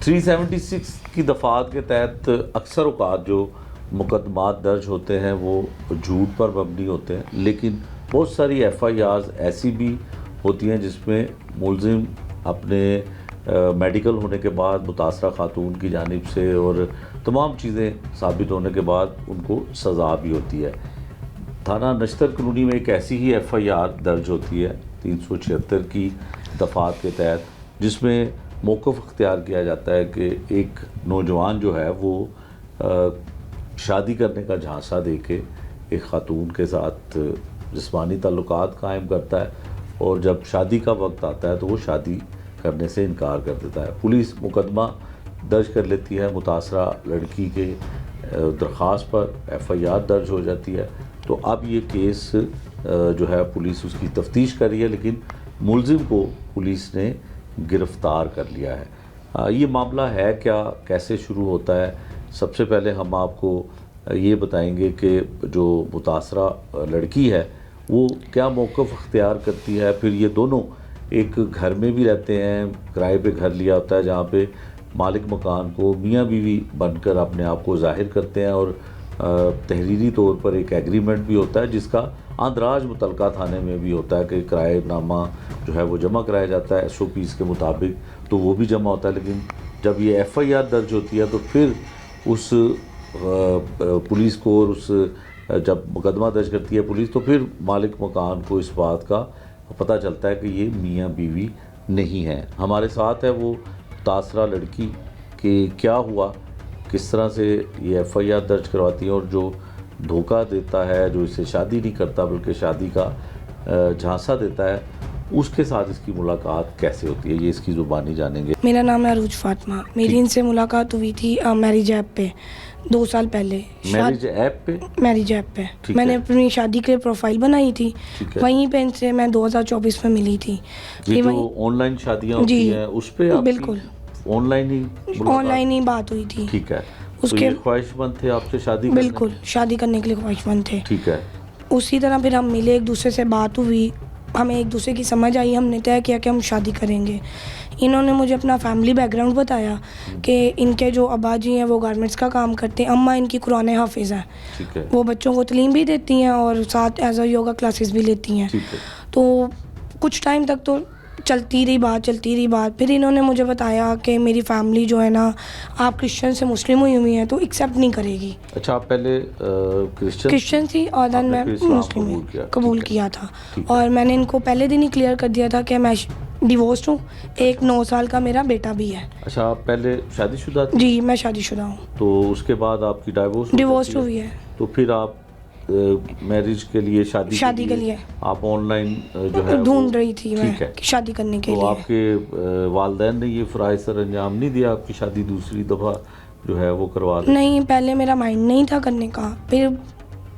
376 की दफ़ात के तहत अक्सर औक़ात जो मुकदमात दर्ज होते हैं वो झूठ पर मबनी होते हैं, लेकिन बहुत सारी FIRs ऐसी भी होती हैं जिसमें मुलज़िम अपने मेडिकल होने के बाद मुतासरा खातून की जानिब से और तमाम चीज़ें साबित होने के बाद उनको सज़ा भी होती है। थाना नश्तर कॉलोनी में एक ऐसी ही FIR दर्ज होती है 376 की दफ़ात के तहत, जिसमें मौक़िफ़ अख्तियार किया जाता है कि एक नौजवान जो है वो शादी करने का झांसा देके एक ख़ातून के साथ जिस्मानी ताल्लुकात कायम करता है और जब शादी का वक्त आता है तो वो शादी करने से इनकार कर देता है। पुलिस मुकदमा दर्ज कर लेती है, मुतासरा लड़की के दरख्वास्त पर FIR दर्ज हो जाती है। तो अब ये केस जो है पुलिस उसकी तफ्तीश कर रही है, लेकिन मुलज़िम को पुलिस ने गिरफ़्तार कर लिया है। ये मामला है क्या, कैसे शुरू होता है? सबसे पहले हम आपको ये बताएंगे कि जो मुतासरा लड़की है वो क्या मौक़िफ़ अख्तियार करती है। फिर ये दोनों एक घर में भी रहते हैं, किराए पे घर लिया होता है जहाँ पे मालिक मकान को मियाँ बीवी बनकर अपने आप को ज़ाहिर करते हैं और तहरीरी तौर पर एक एग्रीमेंट भी होता है जिसका अंदराज मुतलका थाने में भी होता है कि किराएनामा जो है वो जमा कराया जाता है SOPs के मुताबिक, तो वो भी जमा होता है। लेकिन जब ये FIR दर्ज होती है तो फिर उस पुलिस को और उस जब मुकदमा दर्ज करती है पुलिस तो फिर मालिक मकान को इस बात का पता चलता है कि ये मियाँ बीवी नहीं है। हमारे साथ है वो मुतासरा लड़की कि क्या हुआ, किस तरह से ये FIR दर्ज करवाती है और जो धोखा देता है, जो इससे शादी नहीं करता बल्कि शादी का झांसा देता है, उसके साथ इसकी मुलाकात कैसे होती है, ये इसकी ज़ुबानी जानेंगे। मेरा नाम है अरूज फातिमा। मेरी इनसे मुलाकात हुई थी मैरिज ऐप पे 2 साल पहले। मैरिज ऐप पे? मैरिज ऐप पे मैंने अपनी शादी के लिए प्रोफाइल बनाई थी, वहीं पे इनसे मैं 2024 में मिली थी। ये जो ऑनलाइन शादियाँ होती हैं उस पे बिल्कुल ऑनलाइन ही बात हुई थी। ठीक है। उसके तो ख्वाहिशमंद थे आपसे शादी करने? बिल्कुल शादी करने के लिए ख्वाहिशमंद थे। ठीक है। उसी तरह फिर हम मिले, एक दूसरे से बात हुई, हमें एक दूसरे की समझ आई, हमने तय किया कि हम शादी करेंगे। इन्होंने मुझे अपना फैमिली बैकग्राउंड बताया कि इनके जो अब्बा जी हैं वो गारमेंट्स का काम करते हैं, अम्मा इनकी कुरान हाफिज़ हैं, वो बच्चों को तालीम भी देती हैं और साथ एज अ योगा क्लासेस भी लेती हैं। तो कुछ टाइम तक तो चलती रही बात। फिर इन्होंने मुझे बताया कि मेरी फैमिली जो है ना, आप क्रिश्चियन से मुस्लिम हुई हैं तो एक्सेप्ट नहीं करेगी। अच्छा, आप पहले क्रिश्चियन थी और देन मैं मुस्लिम कबूल किया था। और मैंने इनको पहले दिन ही क्लियर कर दिया था कि मैं डिवोर्स्ड हूँ, एक 9 साल का मेरा बेटा भी है। अच्छा, आप पहले शादीशुदा थी? जी, मैं शादीशुदा हूँ। तो उसके बाद आपकी डिवोर्स हुई है। तो फिर आप मैरिज के लिए शादी के लिए आप ऑनलाइन जो है ढूंढ रही थी मैं शादी करने के लिए। तो आपके वालिदैन ने ये फ़राइज़ सर अंजाम नहीं दिया, आपकी शादी दूसरी दफ़ा जो है वो करवा दी? नहीं, पहले मेरा माइंड नहीं था करने का। फिर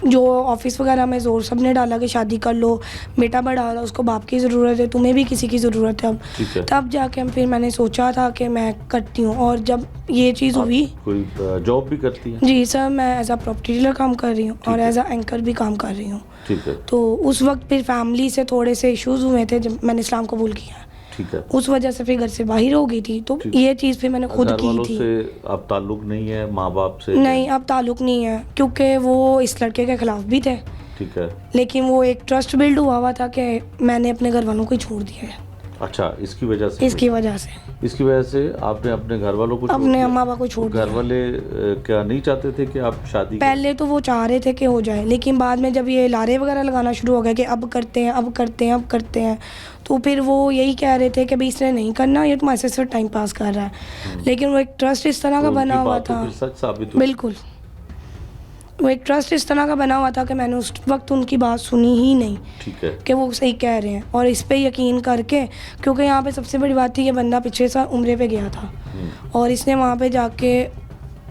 जो ऑफिस वगैरह में ज़ोर सब ने डाला कि शादी कर लो, बेटा बड़ा हो रहा, उसको बाप की ज़रूरत है, तुम्हें भी किसी की ज़रूरत है अब। तब जाके फिर मैंने सोचा था कि मैं करती हूँ। और जब ये चीज़ हुई। कोई जॉब भी करती है? जी सर, मैं एज अ प्रॉपर्टी डीलर काम कर रही हूँ और एज अ एंकर भी काम कर रही हूँ। ठीक है। तो उस वक्त फिर फैमिली से थोड़े से इश्यूज़ हुए थे जब मैंने इस्लाम कबूल किया। ठीक है। उस वजह से फिर घर से बाहर हो गई थी, तो ये चीज़ फिर मैंने खुद की थी। से अब ताल्लुक नहीं है माँ बाप से? नहीं, अब ताल्लुक नहीं है, क्योंकि वो इस लड़के के खिलाफ भी थे। ठीक है। लेकिन वो एक ट्रस्ट बिल्ड हुआ था कि मैंने अपने घर वालों को छोड़ दिया है। अच्छा, इसकी वजह से आपने अपने घर वालों को, अपने अम्मा बाबा को छोड़ दिया। घर वाले क्या नहीं चाहते थे कि आप शादी? पहले तो वो चाह रहे थे कि हो जाए, लेकिन बाद में जब ये लारे वगैरह लगाना शुरू हो गया कि अब करते हैं, तो फिर वो यही कह रहे थे कि भाई इसने नहीं करना, ये तुम्हारे से सिर्फ टाइम पास कर रहा है। लेकिन वो एक ट्रस्ट इस तरह का बना हुआ था, सच साबित हुआ। बिल्कुल, वो एक ट्रस्ट इस तरह का बना हुआ था कि मैंने उस वक्त उनकी बात सुनी ही नहीं। ठीक है। कि वो सही कह रहे हैं, और इस पे यकीन करके, क्योंकि यहाँ पे सबसे बड़ी बात थी कि बंदा पिछले साल उम्रे पे गया था और इसने वहाँ पे जाके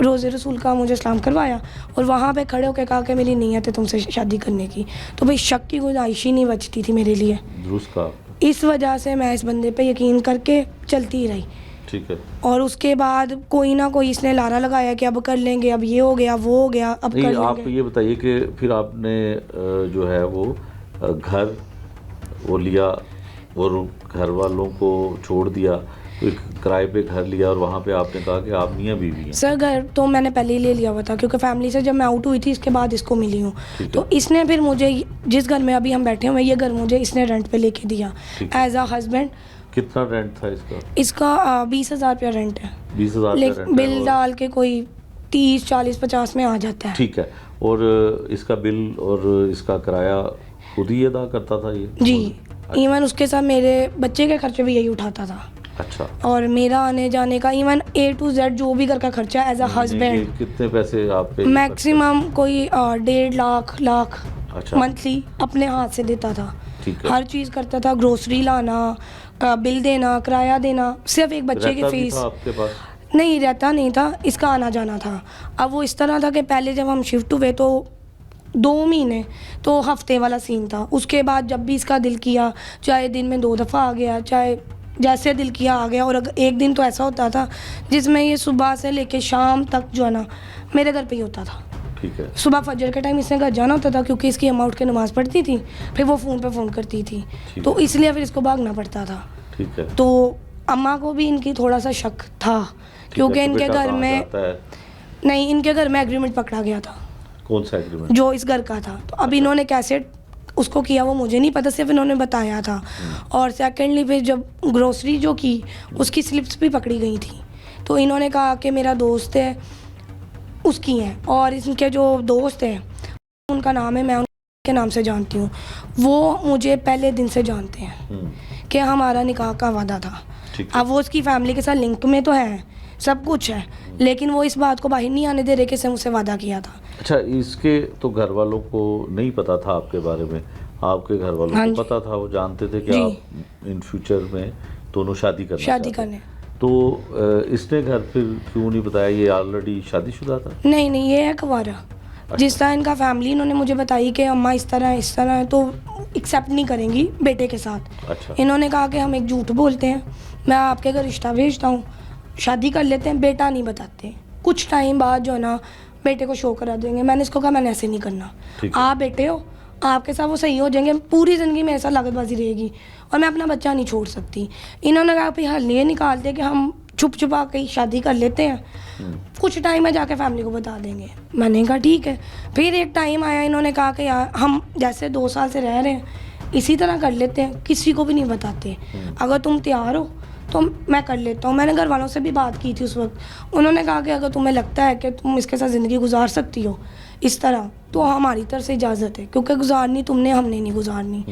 रोज़े रसूल का मुझे इस्लाम करवाया और वहाँ पे खड़े होकर कहा कि मेरी नीयत है तुमसे शादी करने की। तो भाई शक की गुंजाइश ही नहीं बचती थी मेरे लिए। इस वजह से मैं इस बंदे पे यकीन करके चलती रही। ठीक है। और उसके बाद कोई ना कोई इसने लारा लगाया कि अब कर लेंगे, अब ये हो गया, वो हो गया, अब कर लेंगे। आप ये बताइए कि फिर आपने जो है वो घर वो लिया और घर वालों को छोड़ दिया, एक किराए पे घर लिया और वहाँ पे आपने कहा कि आप मियाँ बीवी हैं। सर घर तो मैंने पहले ही ले लिया हुआ था, क्योंकि फैमिली से जब मैं आउट हुई थी इसके बाद इसको मिली हूँ। ठीक है। तो इसने फिर मुझे जिस घर में अभी हम बैठे हुए हैं, ये घर मुझे इसने रेंट पे लेके दिया ठीक है। As a husband. कितना रेंट था इसका? इसका 20,000 रुपया रेंट है, 20,000 का लेकिन रेंट बिल डाल के कोई 30, 40, 50 में आ जाता है। ठीक है। और इसका बिल और इसका किराया खुद ही अदा करता था ये? जी, इवन उसके साथ मेरे बच्चे के खर्चे भी यही उठाता था। अच्छा। और मेरा आने जाने का इवन A to Z जो भी घर का खर्चा एज अ हस्बैंड, कितने पैसे आप पे? मैक्सिमम कोई 1.5 लाख अच्छा। मंथली अपने हाथ से देता था। ठीक है। हर चीज़ करता था, ग्रोसरी लाना, बिल देना, किराया देना, सिर्फ एक बच्चे की रहता भी फीस। था आपके पास? नहीं रहता नहीं था, इसका आना जाना था। अब वो इस तरह था कि पहले जब हम शिफ्ट हुए तो 2 महीने तो हफ्ते वाला सीन था। उसके बाद जब भी इसका दिल किया, चाहे दिन में 2 दफ़ा आ गया, चाहे जैसे दिल किया आ गया। और अगर एक दिन तो ऐसा होता था जिसमें ये सुबह से लेके शाम तक जो है ना मेरे घर पे ही होता था। ठीक है। सुबह फजर के टाइम इसने घर जाना होता था, क्योंकि इसकी अम्मा उठ के नमाज़ पढ़ती थी, फिर वो फ़ोन पे फ़ोन करती थी, ठीक तो है। इसलिए फिर इसको भागना पड़ता था। ठीक है। तो अम्मा को भी इनकी थोड़ा सा शक था, क्योंकि तो इनके बेटा घर कहाँ में जाता है? नहीं, इनके घर में एग्रीमेंट पकड़ा गया था कौन सा एग्रीमेंट? जो इस घर का था। तो अब इन्होंने कैसे उसको किया वो मुझे नहीं पता, सिर्फ इन्होंने बताया था। और सेकेंडली फिर जब ग्रोसरी जो की उसकी स्लिप्स भी पकड़ी गई थी, तो इन्होंने कहा कि मेरा दोस्त है उसकी हैं, और इनके जो दोस्त हैं उनका नाम है, मैं उनके नाम से जानती हूँ, वो मुझे पहले दिन से जानते हैं कि हमारा निकाह का वादा था। ठीक है। अब वो उसकी फैमिली के साथ लिंक में तो है, सब कुछ है, लेकिन वो इस बात को बाहर नहीं आने दे रहे कि इसने मुझसे वादा किया था। अच्छा, इसके तो घर वालों को नहीं पता था आपके बारे में? आपके घर वालों हाँ को जी। पता था? वो जानते थे कि जी। आप इन फ्यूचर में दोनों शादी करना शादी चाहते करने हैं। तो इसने घर फिर क्यों नहीं बताया? ये ऑलरेडी शादीशुदा था? नहीं नहीं, ये है कुंवारा। जिस तरह इनका फैमिली इन्होंने मुझे बताई कि अम्मा इस तरह है, तो एक्सेप्ट नहीं करेंगी बेटे के साथ। अच्छा। इन्होंने कहा कि हम एक झूठ बोलते हैं, मैं आपके घर रिश्ता भेजता हूँ, शादी कर लेते हैं, बेटा नहीं बताते, कुछ टाइम बाद जो है ना बेटे को शो करा देंगे। मैंने इसको कहा मैंने ऐसे नहीं करना, ठीक है। आप बेटे हो, आपके साथ वो सही हो जाएंगे, पूरी ज़िंदगी में ऐसा लागतबाजी रहेगी और मैं अपना बच्चा नहीं छोड़ सकती। इन्होंने कहा भाई हल ये निकालते कि हम छुप छुपा के ही शादी कर लेते हैं, कुछ टाइम में जाके फैमिली को बता देंगे। मैंने कहा ठीक है। फिर एक टाइम आया, इन्होंने कहा कि यार हम जैसे 2 साल से रह रहे हैं इसी तरह कर लेते हैं, किसी को भी नहीं बताते, अगर तुम तैयार हो तो मैं कर लेता हूँ। मैंने घर वालों से भी बात की थी उस वक्त, उन्होंने कहा कि अगर तुम्हें लगता है कि तुम इसके साथ ज़िंदगी गुजार सकती हो इस तरह, तो हमारी तरफ से इजाज़त है, क्योंकि गुजारनी तुमने, हमने नहीं गुजारनी।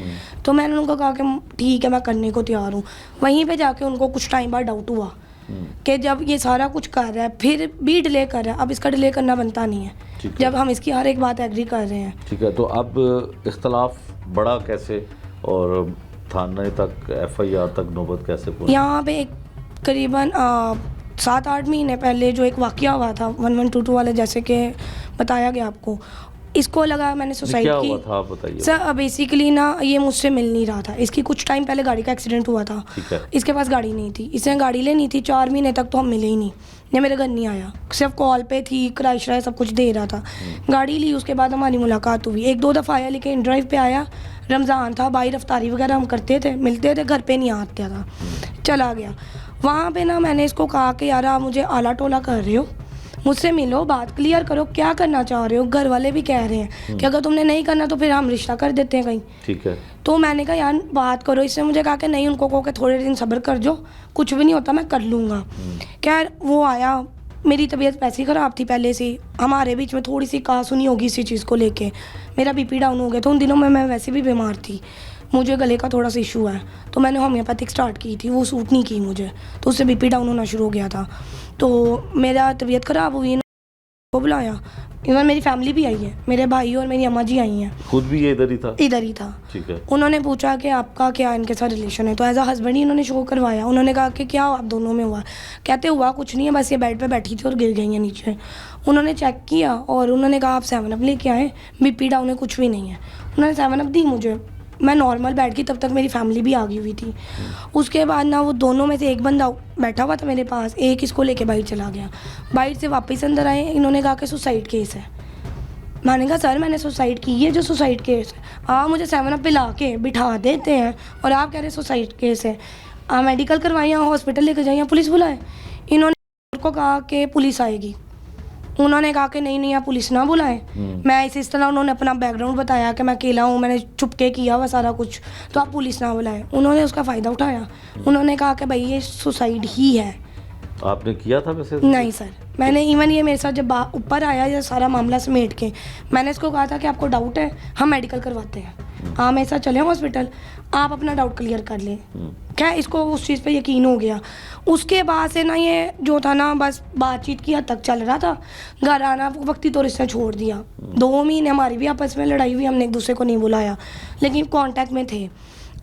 तो मैंने उनको कहा कि ठीक है मैं करने को तैयार हूँ। वहीं पे जाके उनको कुछ टाइम बाद डाउट हुआ कि जब ये सारा कुछ कर रहा है फिर भी डिले कर रहा है, अब इसका डिले करना बनता नहीं है ठीक है। जब हम इसकी हर एक बात एग्री कर रहे हैं। ठीक है। तो अब इख्तलाफ बढ़ा कैसे और थाने तक FIR तक नौबत कैसे पहुंची? यहाँ पे एक करीबन 7-8 महीने पहले जो एक वाक़या हुआ था 1122 वाले, जैसे कि बताया गया आपको, इसको लगा मैंने सुसाइड क्या की। हुआ था आप बताइए। सर बेसिकली ना ये मुझसे मिल नहीं रहा था, इसकी कुछ टाइम पहले गाड़ी का एक्सीडेंट हुआ था, ठीक है। इसके पास गाड़ी नहीं थी, इसने गाड़ी लेनी थी, 4 महीने तक तो हम मिले ही नहीं, ये मेरे घर नहीं आया, सिर्फ कॉल पे थी, किराया शराया सब कुछ दे रहा था। गाड़ी ली, उसके बाद हमारी मुलाकात हुई, 1-2 दफ़ा आया, लेकिन ड्राइव पे आया, रमज़ान था, बाई रफ्तारी वगैरह हम करते थे, मिलते थे, घर पे नहीं आता था, चला गया। वहाँ पे ना मैंने इसको कहा कि यार आप मुझे आला टोला कर रहे हो, मुझसे मिलो, बात क्लियर करो, क्या करना चाह रहे हो। घर वाले भी कह रहे हैं कि अगर तुमने नहीं करना तो फिर हम रिश्ता कर देते हैं कहीं। ठीक है। तो मैंने कहा यार बात करो। इसने मुझे कहा कि नहीं, उनको कहो कि थोड़े दिन सब्र कर जो, कुछ भी नहीं होता, मैं कर लूँगा। खैर वो आया, मेरी तबीयत वैसी ख़राब थी पहले से, हमारे बीच में थोड़ी सी कहासुनी होगी इसी चीज़ को लेके, मेरा BP डाउन हो गया था। उन दिनों में मैं वैसे भी बीमार थी, मुझे गले का थोड़ा सा इशू है, तो मैंने होम्योपैथिक स्टार्ट की थी, वो सूट नहीं की मुझे, तो उससे BP डाउन होना शुरू हो गया था। तो मेरा तबीयत ख़राब हुई, को बुलाया, इवन मेरी फैमिली भी आई है, मेरे भाई और मेरी अम्मा जी आई हैं। खुद भी ये इधर ही था? इधर ही था। ठीक है। उन्होंने पूछा कि आपका क्या इनके साथ रिलेशन है, तो एज अ हस्बैंड ही इन्होंने शो करवाया। उन्होंने कहा कि क्या आप दोनों में हुआ? कहते हुआ कुछ नहीं है, बस ये बेड पे बैठी थी और गिर गई है नीचे। उन्होंने चेक किया और उन्होंने कहा आप 7 अप लेके आए, BP डाउन है, कुछ भी नहीं है। उन्होंने 7 अप दी मुझे, मैं नॉर्मल बैठ गई, तब तक मेरी फैमिली भी आ गई हुई थी। उसके बाद ना वो दोनों में से एक बंदा बैठा हुआ था मेरे पास, एक इसको लेके बाहर चला गया। बाहर से वापस अंदर आए, इन्होंने कहा कि सुसाइड केस है। मैंने कहा सर मैंने सुसाइड की है, जो सुसाइड केस है, आप मुझे 7 अप पिला के बिठा देते हैं और आप कह रहे सुसाइड केस है। मेडिकल करवाइए, हॉस्पिटल लेके जाइए, पुलिस बुलाए। इन्होंने मेरे को कहा कि पुलिस आएगी। उन्होंने कहा कि नहीं नहीं आप पुलिस ना बुलाएं। मैं इस तरह उन्होंने अपना बैकग्राउंड बताया कि मैं अकेला हूँ, मैंने चुपके किया हुआ सारा कुछ, तो आप पुलिस ना बुलाएं। उन्होंने उसका फ़ायदा उठाया। उन्होंने कहा कि भाई ये सुसाइड ही है। आपने किया था वैसे? नहीं सर, मैंने इवन ये मेरे साथ जब ऊपर आया ये सारा मामला समेट के, मैंने इसको कहा था कि आपको डाउट है, हम मेडिकल करवाते हैं, आप मेरे साथ चले हॉस्पिटल, आप अपना डाउट क्लियर कर लें। क्या इसको उस चीज़ पे यकीन हो गया। उसके बाद से ना ये जो था ना बस बातचीत की हद तक चल रहा था। घर आना वक्ती तौर से छोड़ दिया। 2 महीने हमारी भी आपस में लड़ाई हुई, हमने एक दूसरे को नहीं बुलाया, लेकिन कांटेक्ट में थे।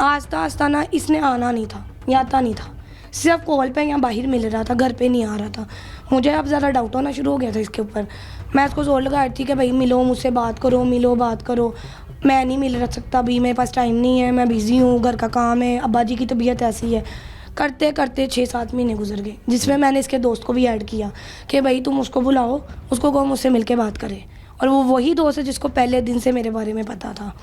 आस्ता आस्ता ना इसने आना नहीं था, या आता नहीं था, सिर्फ कॉल पे या बाहर मिल रहा था, घर पे नहीं आ रहा था। मुझे अब ज़्यादा डाउट होना शुरू हो गया था इसके ऊपर। मैं इसको जोर लगा रही थी कि भाई मिलो मुझसे, बात करो, मिलो बात करो। मैं नहीं मिल रह सकता अभी, मेरे पास टाइम नहीं है, मैं बिज़ी हूँ, घर का काम है, अब्बा जी की तबीयत ऐसी है। करते करते 6-7 महीने गुजर गए, जिसमें मैंने इसके दोस्त को भी ऐड किया कि भाई तुम उसको बुलाओ, उसको कहो मुझसे मिल के बात करे। और वो वही दोस्त है जिसको पहले दिन से मेरे बारे में पता था।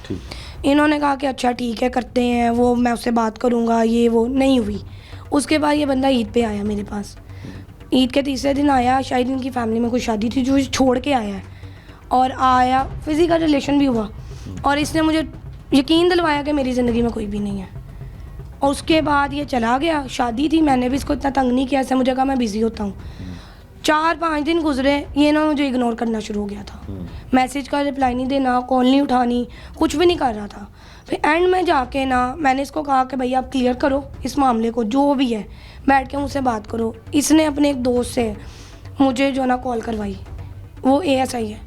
इन्होंने कहा कि अच्छा ठीक है करते हैं, वो मैं उससे बात करूँगा, ये वो नहीं हुई। उसके बाद ये बंदा ईद पे आया मेरे पास। ईद के तीसरे दिन आया, शायद इनकी फैमिली में कोई शादी थी जो छोड़ के आया है, और आया फिज़िकल रिलेशन भी हुआ, और इसने मुझे यकीन दिलवाया कि मेरी ज़िंदगी में कोई भी नहीं है। और उसके बाद ये चला गया, शादी थी, मैंने भी इसको इतना तंग नहीं किया, ऐसे मुझे कहा मैं बिज़ी होता हूँ। 4-5 दिन गुजरे, ये ना मुझे इग्नोर करना शुरू हो गया था। मैसेज का रिप्लाई नहीं देना, कॉल नहीं उठानी, कुछ भी नहीं कर रहा था। फिर एंड में जाके ना मैंने इसको कहा कि भैया आप क्लियर करो इस मामले को, जो भी है बैठ के मुझसे बात करो। इसने अपने एक दोस्त से मुझे जो ना कॉल करवाई, वो ASI है।